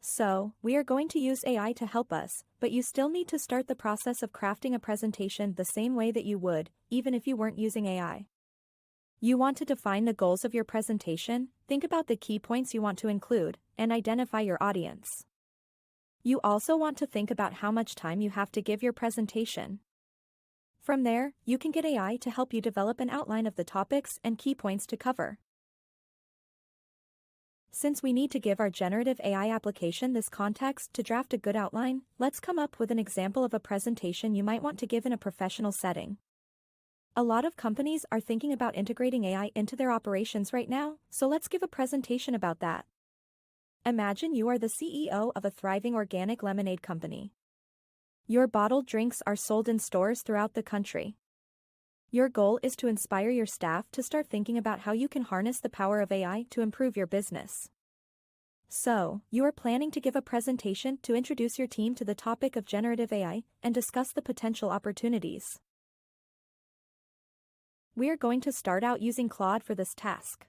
So, we are going to use AI to help us, but you still need to start the process of crafting a presentation the same way that you would, even if you weren't using AI. You want to define the goals of your presentation, think about the key points you want to include, and identify your audience. You also want to think about how much time you have to give your presentation. From there, you can get AI to help you develop an outline of the topics and key points to cover. Since we need to give our generative AI application this context to draft a good outline, let's come up with an example of a presentation you might want to give in a professional setting. A lot of companies are thinking about integrating AI into their operations right now, so let's give a presentation about that. Imagine you are the CEO of a thriving organic lemonade company. Your bottled drinks are sold in stores throughout the country. Your goal is to inspire your staff to start thinking about how you can harness the power of AI to improve your business. So, you are planning to give a presentation to introduce your team to the topic of generative AI and discuss the potential opportunities. We are going to start out using Claude for this task.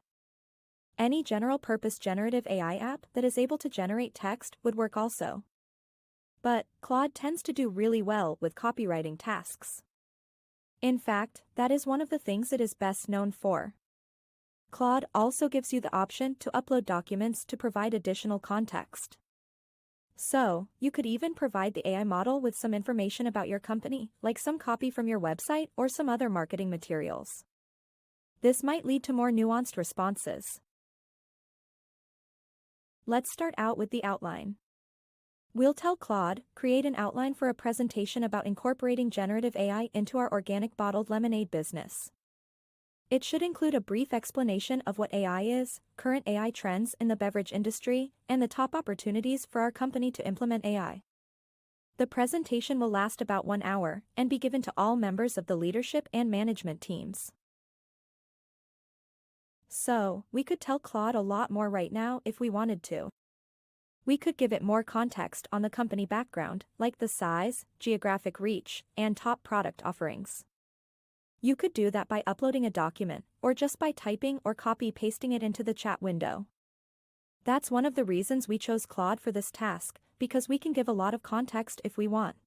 Any general-purpose generative AI app that is able to generate text would work also. But, Claude tends to do really well with copywriting tasks. In fact, that is one of the things it is best known for. Claude also gives you the option to upload documents to provide additional context. So, you could even provide the AI model with some information about your company, like some copy from your website or some other marketing materials. This might lead to more nuanced responses. Let's start out with the outline. We'll tell Claude, create an outline for a presentation about incorporating generative AI into our organic bottled lemonade business. It should include a brief explanation of what AI is, current AI trends in the beverage industry, and the top opportunities for our company to implement AI. The presentation will last about 1 hour and be given to all members of the leadership and management teams. So, we could tell Claude a lot more right now if we wanted to. We could give it more context on the company background, like the size, geographic reach, and top product offerings. You could do that by uploading a document, or just by typing or copy-pasting it into the chat window. That's one of the reasons we chose Claude for this task, because we can give a lot of context if we want.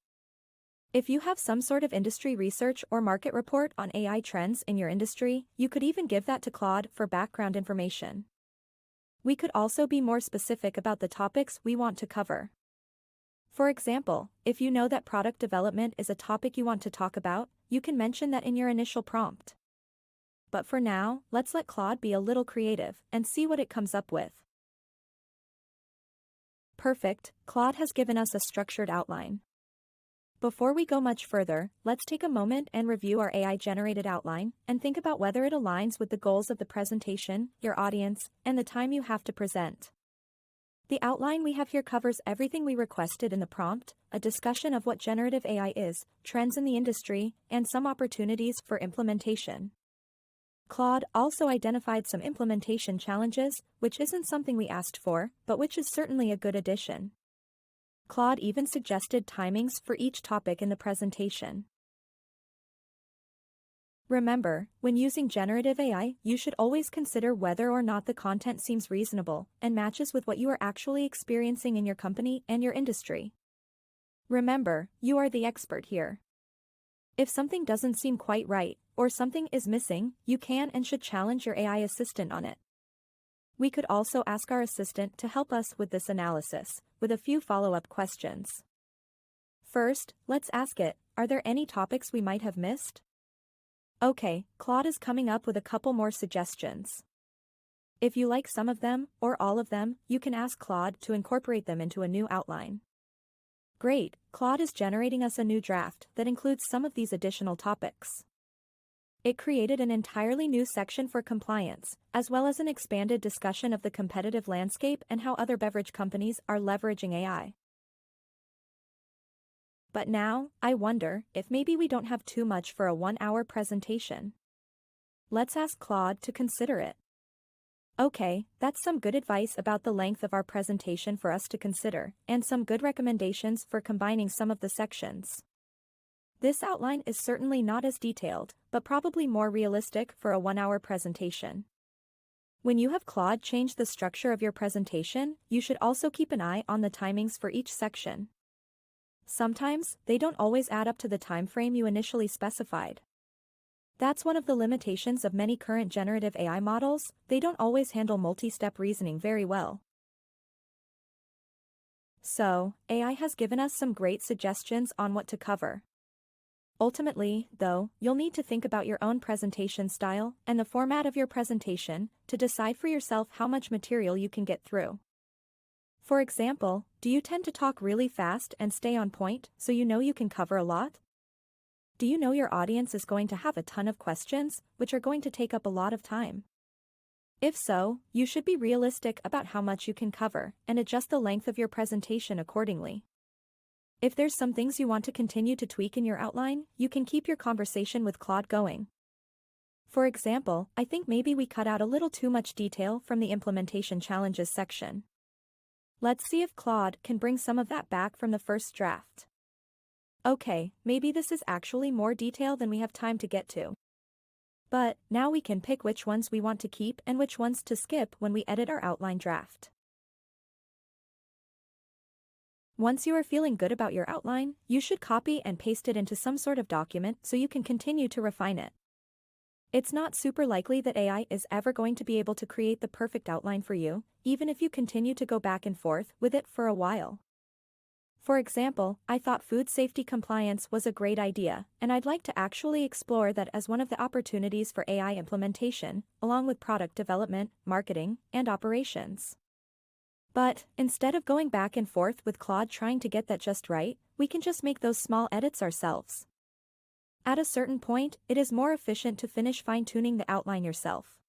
If you have some sort of industry research or market report on AI trends in your industry, you could even give that to Claude for background information. We could also be more specific about the topics we want to cover. For example, if you know that product development is a topic you want to talk about, you can mention that in your initial prompt. But for now, let's let Claude be a little creative and see what it comes up with. Perfect, Claude has given us a structured outline. Before we go much further, let's take a moment and review our AI-generated outline and think about whether it aligns with the goals of the presentation, your audience, and the time you have to present. The outline we have here covers everything we requested in the prompt, a discussion of what generative AI is, trends in the industry, and some opportunities for implementation. Claude also identified some implementation challenges, which isn't something we asked for, but which is certainly a good addition. Claude even suggested timings for each topic in the presentation. Remember, when using generative AI, you should always consider whether or not the content seems reasonable and matches with what you are actually experiencing in your company and your industry. Remember, you are the expert here. If something doesn't seem quite right, or something is missing, you can and should challenge your AI assistant on it. We could also ask our assistant to help us with this analysis, with a few follow-up questions. First, let's ask it, are there any topics we might have missed? Okay, Claude is coming up with a couple more suggestions. If you like some of them, or all of them, you can ask Claude to incorporate them into a new outline. Great, Claude is generating us a new draft that includes some of these additional topics. It created an entirely new section for compliance, as well as an expanded discussion of the competitive landscape and how other beverage companies are leveraging AI. But now, I wonder if maybe we don't have too much for a 1-hour presentation. Let's ask Claude to consider it. Okay, that's some good advice about the length of our presentation for us to consider, and some good recommendations for combining some of the sections. This outline is certainly not as detailed, but probably more realistic for a 1-hour presentation. When you have Claude change the structure of your presentation, you should also keep an eye on the timings for each section. Sometimes, they don't always add up to the time frame you initially specified. That's one of the limitations of many current generative AI models, they don't always handle multi-step reasoning very well. So, AI has given us some great suggestions on what to cover. Ultimately, though, you'll need to think about your own presentation style and the format of your presentation to decide for yourself how much material you can get through. For example, do you tend to talk really fast and stay on point so you know you can cover a lot? Do you know your audience is going to have a ton of questions, which are going to take up a lot of time? If so, you should be realistic about how much you can cover and adjust the length of your presentation accordingly. If there's some things you want to continue to tweak in your outline, you can keep your conversation with Claude going. For example, I think maybe we cut out a little too much detail from the implementation challenges section. Let's see if Claude can bring some of that back from the first draft. Okay, maybe this is actually more detail than we have time to get to. But now we can pick which ones we want to keep and which ones to skip when we edit our outline draft. Once you are feeling good about your outline, you should copy and paste it into some sort of document so you can continue to refine it. It's not super likely that AI is ever going to be able to create the perfect outline for you, even if you continue to go back and forth with it for a while. For example, I thought food safety compliance was a great idea, and I'd like to actually explore that as one of the opportunities for AI implementation, along with product development, marketing, and operations. But, instead of going back and forth with Claude trying to get that just right, we can just make those small edits ourselves. At a certain point, it is more efficient to finish fine-tuning the outline yourself.